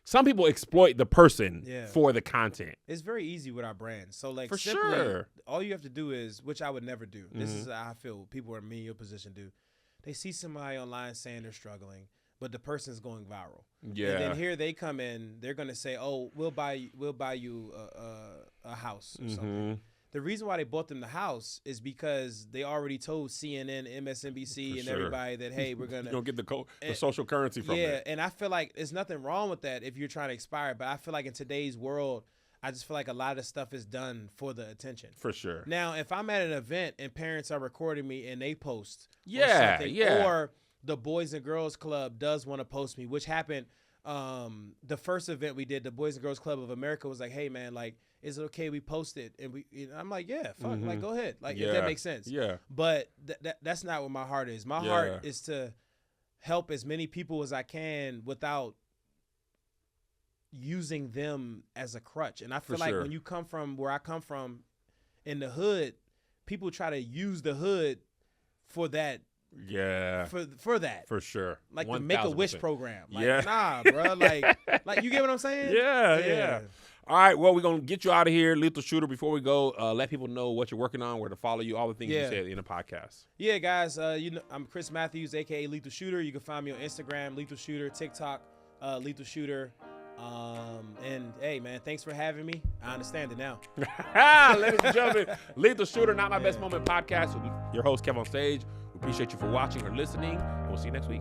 some people exploit the person for the content. It's very easy with our brand. So like, for sure, all you have to do is, which I would never do. This is how I feel people are in me, your position do. They see somebody online saying they're struggling, but the person's going viral. Yeah. And then here they come in, they're gonna say, "Oh, we'll buy you a house or something." The reason why they bought them the house is because they already told CNN, MSNBC, and everybody that, hey, we're gonna get the social currency from it. Yeah, and I feel like there's nothing wrong with that if you're trying to expire. But I feel like in today's world, I just feel like a lot of stuff is done for the attention. For sure. Now, if I'm at an event and parents are recording me and they post, or the Boys and Girls Club does want to post me, which happened. The first event we did, the Boys and Girls Club of America was like, hey man, like, is it okay we post it? And I'm like, yeah, fuck, like, go ahead, like, if that makes sense. Yeah. But that's not what my heart is. My heart is to help as many people as I can without using them as a crutch. And I feel like when you come from where I come from in the hood, people try to use the hood for that Yeah. For that. For sure. Like the Make-A-Wish program. Like, yeah. nah, bro. Like you get what I'm saying? Yeah. All right, well, we're going to get you out of here, Lethal Shooter. Before we go, let people know what you're working on, where to follow you, all the things you said in the podcast. Yeah, guys, I'm Chris Matthews, a.k.a. Lethal Shooter. You can find me on Instagram, Lethal Shooter, TikTok, Lethal Shooter. And, hey, man, thanks for having me. I understand it now. Ladies and gentlemen, Lethal Shooter, Not My Best Moment podcast with your host, KevOnStage. We appreciate you for watching or listening, and we'll see you next week.